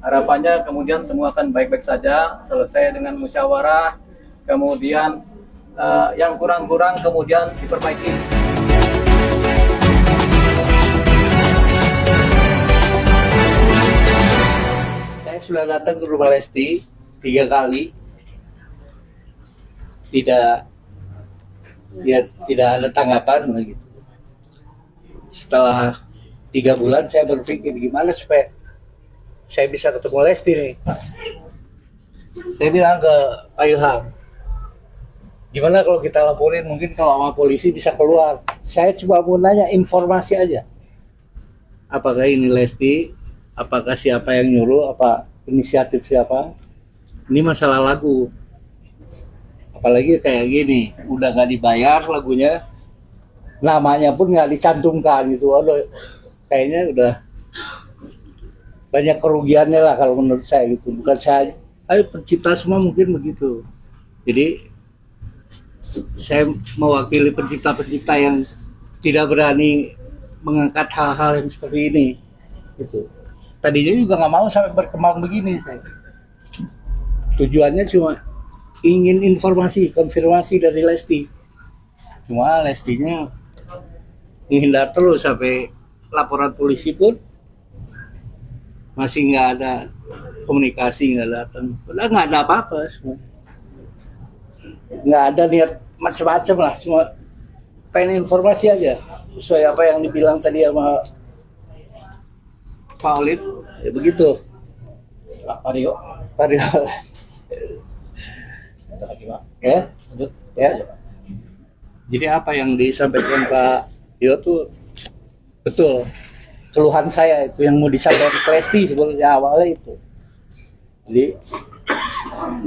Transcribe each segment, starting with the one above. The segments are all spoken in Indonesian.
harapannya kemudian semua akan baik-baik saja, selesai dengan musyawarah, kemudian yang kurang-kurang kemudian diperbaiki. Saya sudah datang ke rumah Lesti 3 kali, tidak ada tanggapan begitu. Setelah 3 bulan saya berpikir gimana supaya saya bisa ketemu Lesti nih. Saya bilang ke Pak Ilham, gimana kalau kita laporin, mungkin kalau sama polisi bisa keluar. Saya cuma mau nanya informasi aja. Apakah ini Lesti? Apakah siapa yang nyuruh? Apa inisiatif siapa? Ini masalah lagu. Apalagi kayak gini, udah gak dibayar lagunya, namanya pun gak dicantumkan gitu. Aduh, kayaknya udah banyak kerugiannya lah kalau menurut saya gitu. Bukan saya, pencipta semua mungkin begitu. Jadi saya mewakili pencipta-pencipta yang tidak berani mengangkat hal-hal yang seperti ini gitu. Tadinya juga nggak mau sampai berkembang begini saya. Tujuannya cuma ingin informasi, konfirmasi dari Lesti. Cuma Lestinya menghindar terus, sampai laporan polisi pun masih nggak ada komunikasi, nggak datang. Padahal nggak ada apa-apa semua. Nggak ada niat macam-macam lah, cuma pengen informasi aja sesuai apa yang dibilang tadi sama Pak Olid, ya begitu. Pak Rio. Ya, lanjut ya. Jadi apa yang disampaikan Pak Rio tuh betul. Keluhan saya itu yang mau disampaikan ke Lesti sebenarnya awalnya itu. Jadi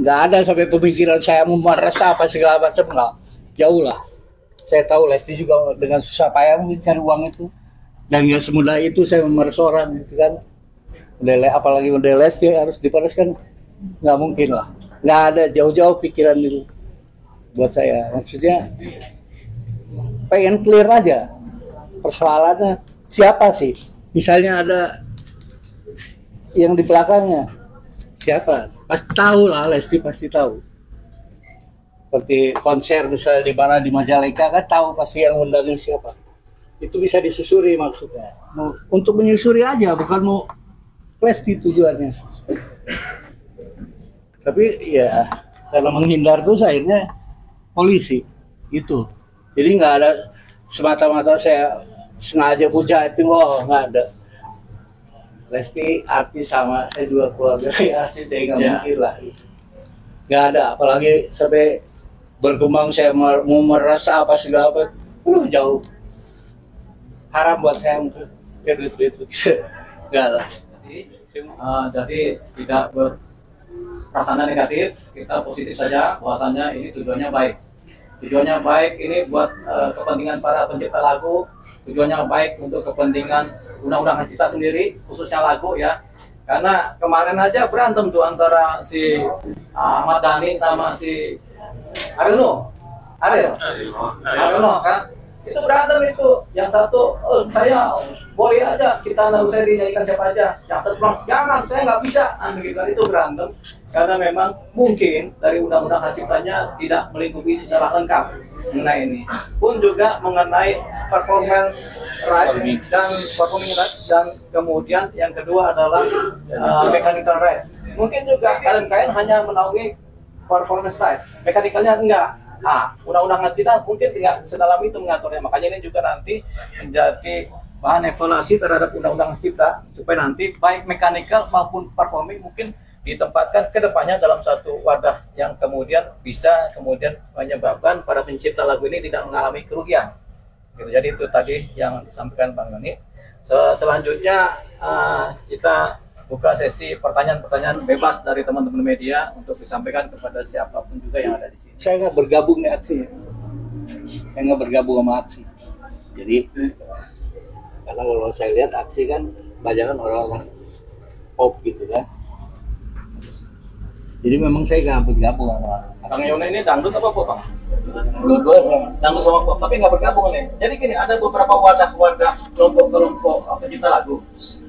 nggak ada sampai pemikiran saya mau meres apa segala macam, nggak, jauh lah. Saya tahu Lesti juga dengan susah payah mencari uang itu, dan nggak semudah itu saya memeres orang gitu kan. Apalagi model Lesti harus dipereskan, nggak mungkin lah. Nggak ada, jauh-jauh pikiran itu buat saya. Maksudnya pengen clear aja persoalannya siapa sih. Misalnya ada yang di belakangnya siapa, pasti tahu lah, Lesti pasti tahu. Seperti konser misalnya di mana di Majalengka kan tahu pasti yang undangin siapa. Itu bisa disusuri maksudnya. Untuk menyusuri aja, bukan mau Lesti tujuannya. Tapi ya karena menghindar tuh akhirnya polisi itu. Jadi nggak ada semata-mata saya sengaja puja itu, nggak ada. Lesti artis sama saya juga keluarga artis, saya nggak mungkin lah. Nggak ada, apalagi sampai berkembang saya mau merasa apa segala apa, jauh. Haram buat saya mungkin. Itu nggak lah. Jadi tidak berprasangka negatif, kita positif saja bahwasanya ini tujuannya baik. Tujuannya baik ini buat kepentingan para pencipta lagu, tujuannya baik untuk kepentingan undang-undang hak cipta sendiri, khususnya lagu ya. Karena kemarin aja berantem tuh antara si Ahmad Dhani sama si Ariel kan. Itu berantem itu. Yang satu, saya boleh aja ciptaan lagu saya dinyanyikan siapa aja. Yang satu bilang, jangan, saya nggak bisa. Begitu, itu berantem. Karena memang mungkin dari undang-undang hak ciptanya tidak melingkupi secara lengkap mengenai ini. Pun juga mengenai performance right dan performing right, dan kemudian yang kedua adalah mechanical rights. Mungkin juga KMKN hanya menaungi performance right, mechanical-nya enggak. Undang-undang kita mungkin tidak sedalam itu mengaturnya. Makanya ini juga nanti menjadi bahan evaluasi terhadap undang-undang cipta, supaya nanti baik mechanical maupun performing mungkin ditempatkan ke depannya dalam satu wadah yang kemudian bisa kemudian menyebabkan para pencipta lagu ini tidak mengalami kerugian. Gitu. Jadi itu tadi yang disampaikan Bang Doni. Selanjutnya kita buka sesi pertanyaan-pertanyaan bebas dari teman-teman media untuk disampaikan kepada siapapun juga yang ada di sini. Saya nggak bergabung di aksi, saya nggak bergabung sama aksi. Jadi karena kalau saya lihat aksi kan banyak kan orang-orang pop gitu kan. Jadi memang saya nggak bergabung sama. Bang Yona ini dangdut apa pop, Bang? Dua-dua dangdut sama pop, tapi nggak bergabung nih. Jadi gini, ada beberapa wadah-wadah kelompok-kelompok pencipta lagu,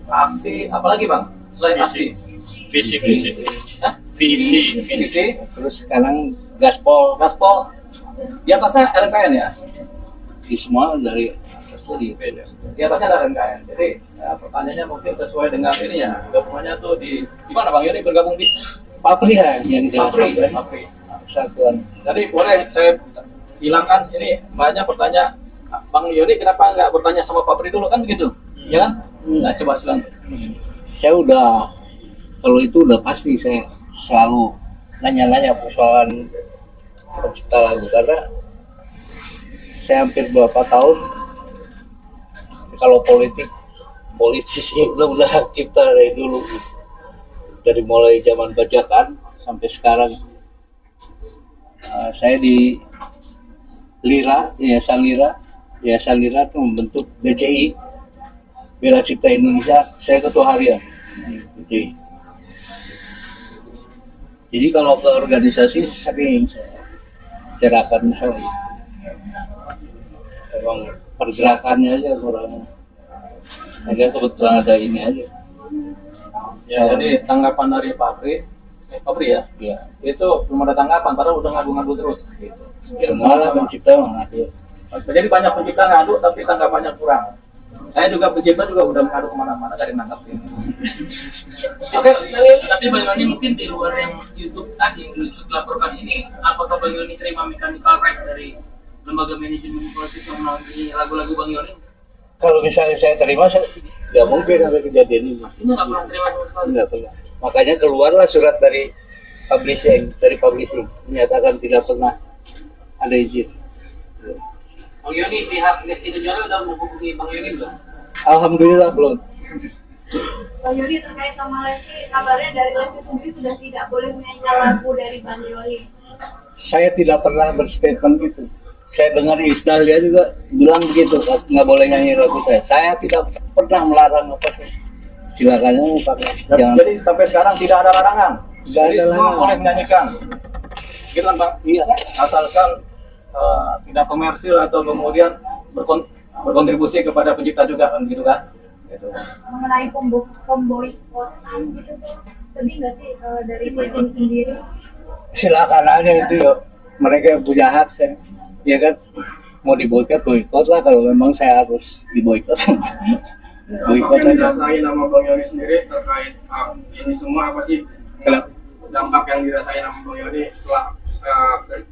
aksi, apalagi Bang selain aksi? Visi. Hah? Visi. Terus sekarang gaspol Gaspol. Di atasnya RMKN ya? di semua dari di Di atasnya ada RMKN. Jadi pertanyaannya mungkin sesuai dengan ini ya. Gabungannya tuh di mana Bang Yoni bergabung di Paprihan yang Papri. Satuan. Jadi boleh saya hilangkan ini banyak pertanyaan. Bang Yoni kenapa nggak bertanya sama Papri dulu kan begitu? Ya kan? Nah, coba silakan. Saya udah, kalau itu udah pasti saya selalu nanya-nanya persoalan pencipta lagu, karena saya hampir beberapa tahun kalau politisi udah cipta dari dulu, dari mulai zaman bajakan sampai sekarang. Saya di Yayasan Lira itu membentuk BCI, Bela Cipta Indonesia. Saya ketua harian BCI. Jadi kalau ke organisasi sering saya cerahkan misalnya, emang pergerakannya aja kurang. Hanya kebetulan ada ini aja. Ya, jadi tanggapan dari Papri ya? Ya, Itu belum ada tanggapan, padahal udah ngadu-ngadu terus. Gitu. semua lah pencipta mengadu. Jadi banyak pencipta ngadu tapi tanggapannya kurang. Saya juga pencipta juga udah mengadu kemana-mana dari nangkap ini. Oke, tapi Bang Yoni mungkin di luar yang YouTube tadi yang dilaporkan ini, apakah Bang Yoni terima mechanical right dari lembaga manajemen politik yang menaungi lagu-lagu Bang Yoni? Kalau misalnya saya terima, saya nggak mungkin sampai kejadian ini. Ini nggak pernah terima sama sekali. Nggak pernah. Makanya keluarlah surat dari publishing menyatakan tidak pernah ada izin. Bang Yoni, pihak Lesti Kejora udah menghubungi Bang Yoni belum? Alhamdulillah belum. Bang Yoni, terkait sama Lesti, kabarnya dari Lesti sendiri sudah tidak boleh menyanyikan lagu dari Bang Yoni. Saya tidak pernah berstatement gitu. Saya dengar Isdahlia juga bilang begitu, nggak boleh nyanyi lagu saya. Saya tidak pernah melarang apa sih. Silakan aja pakai. Jangan. Jadi sampai sekarang tidak ada larangan. Nggak ada Jadi semua larangan. boleh menyanyikan. Gitu kan Bang? Iya. Asalkan tidak komersil atau kemudian berkontribusi kepada pencipta juga kan gitu kan? Gitu. Mengenai pemboikotan gitu tuh, sedih nggak sih dari Lesti sendiri? Silakan aja itu ya. Mereka yang punya hak saya. Ya kan, mau boikot lah kalau memang saya harus diboikot. Boikot Yang aja. dirasain sama Bang Yoni sendiri terkait ini semua apa sih? Kenapa? Dampak yang dirasain sama Bang Yoni setelah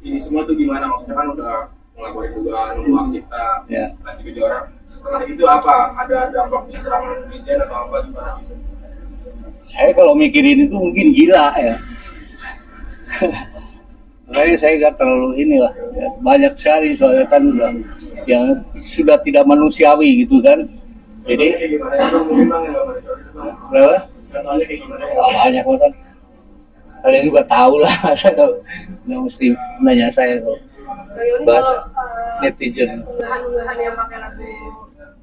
ini semua tuh gimana? Maksudnya kan udah melakukan juga numpang kita Ya. Lesti Kejora. Setelah itu apa? Ada dampak di serangan netizen atau apa gimana gitu? Saya kalau mikirin itu mungkin gila ya. Makanya saya nggak terlalu inilah. Ya, banyak sekali soalnya kan udah yang sudah tidak manusiawi gitu kan. Jadi Contohnya kayak gimana ya Bang? Mungkin Bang ya Bang? berapa? Contohnya kayak gimana ya? Banyak banget. Kalian juga tahu lah, masa nggak mesti nanya saya kok. Bang Yoni, Bahasa kalau netizen. unggahan-unggahan yang pakai lagu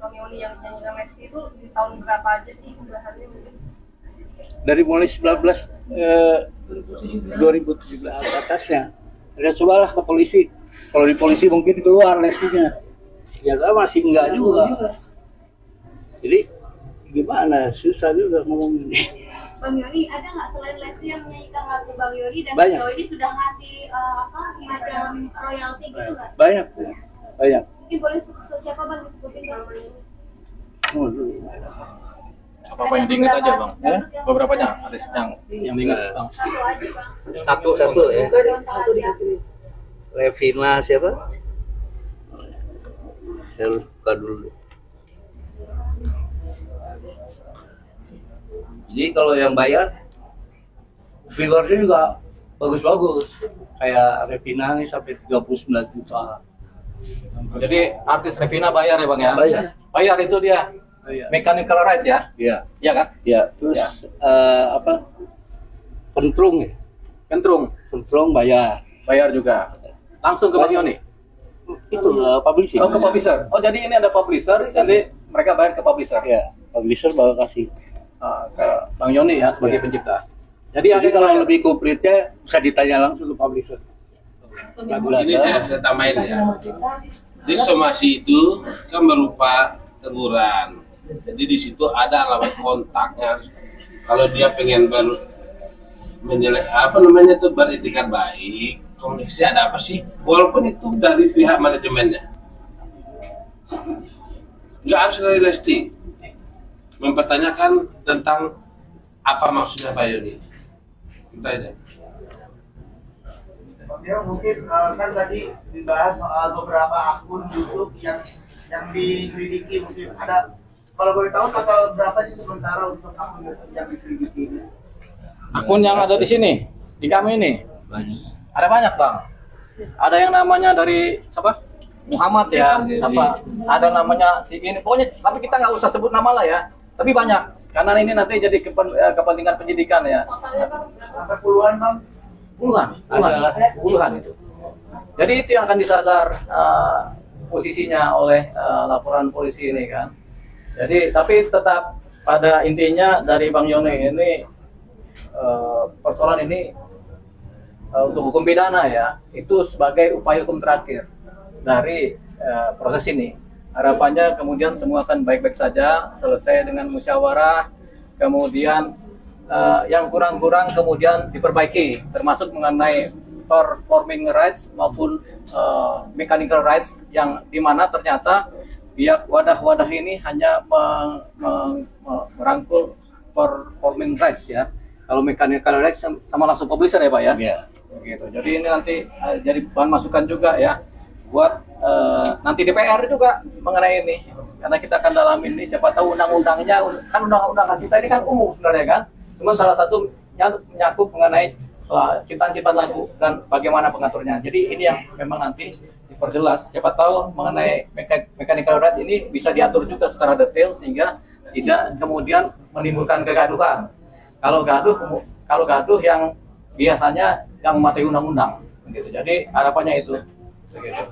Bang Yoni yang nyanyikan Lesti itu di tahun berapa aja sih unggahannya? Dari mulai 2017 atasnya. Udah cobalah ke polisi. Kalau di polisi mungkin keluar Lestinya. Ya kan masih enggak juga. Jadi gimana? Susah juga ngomong ini. Bang Yoni, ada nggak selain Lesti yang menyanyikan lagu Bang Yoni dan Banyak. Bang Yoni sudah ngasih semacam royalti gitu nggak? Banyak. Mungkin boleh siapa Bang disebutin Bang? Apa yang diingat aja Bang? Ya? Beberapanya ada yang diingat Bang. Satu aja Bang. Satu ya. Satu di sini. Levina siapa? Saya lupa dulu. Jadi kalau yang bayar viewernya juga bagus-bagus. Kayak Revina nih sampai 39 juta. Jadi artis Revina bayar ya Bang ya? Bayar. Bayar itu dia. Iya. Mechanical right ya? Iya. Iya kan? Ya, terus Ya. apa? Pentrung ya. Kentrung Bayar. bayar juga. Langsung ke Bang Yoni. Itu publishing. Oh ke publisher. Oh jadi ini ada publisher, jadi mereka bayar ke publisher. Ya, publisher baru kasih. Ke Bang Yoni ya sebagai Ya. pencipta. Jadi Jadi ada kalau yang lebih komplitnya bisa ditanya langsung ke publisher. Ini saya tambahin ya. Jadi somasi itu kan berupa teguran. Jadi di situ ada alamat kontaknya. Kalau dia pengen menilai apa namanya tuh beretikat baik, komunikasi ada apa sih, walaupun itu dari pihak manajemennya, nggak harus dari Lesti mempertanyakan tentang apa maksudnya Pak Yoni. Kita aja. Ya mungkin kan tadi dibahas soal beberapa akun YouTube yang diselidiki, mungkin ada, kalau boleh tahu total berapa sih sementara untuk akun YouTube yang diselidiki ini? Akun yang ada di sini, di kami ini ada banyak bang. Ada yang namanya dari siapa? Muhammad ya, siapa? Ada namanya si ini. Pokoknya, tapi kita nggak usah sebut nama lah ya. Tapi banyak, karena ini nanti jadi kepentingan penyidikan ya. Sampai puluhan bang? Puluhan itu. Jadi itu yang akan disasar posisinya oleh laporan polisi ini kan. Jadi tapi tetap pada intinya dari Bang Yoni ini persoalan ini untuk hukum pidana ya, itu sebagai upaya hukum terakhir dari proses ini. Harapannya kemudian semua akan baik-baik saja, selesai dengan musyawarah, kemudian yang kurang-kurang kemudian diperbaiki, termasuk mengenai performing rights maupun mechanical rights, yang dimana ternyata pihak wadah-wadah ini hanya merangkul performing rights ya. Kalau mechanical rights sama langsung publisher ya Pak ya? Iya. Begitu. Jadi ini nanti jadi bahan masukan juga ya buat nanti DPR juga mengenai ini, karena kita akan dalam ini, siapa tahu undang-undangnya kan, undang-undang kita ini kan umum sebenarnya kan, cuma salah satu nyakup mengenai ciptaan-ciptaan lagu dan bagaimana pengaturnya. Jadi ini yang memang nanti diperjelas, siapa tahu mengenai mechanical rights ini bisa diatur juga secara detail sehingga tidak kemudian menimbulkan kegaduhan. Kalau gaduh yang biasanya yang mematuhi undang-undang, gitu. Jadi harapannya itu. Begitu.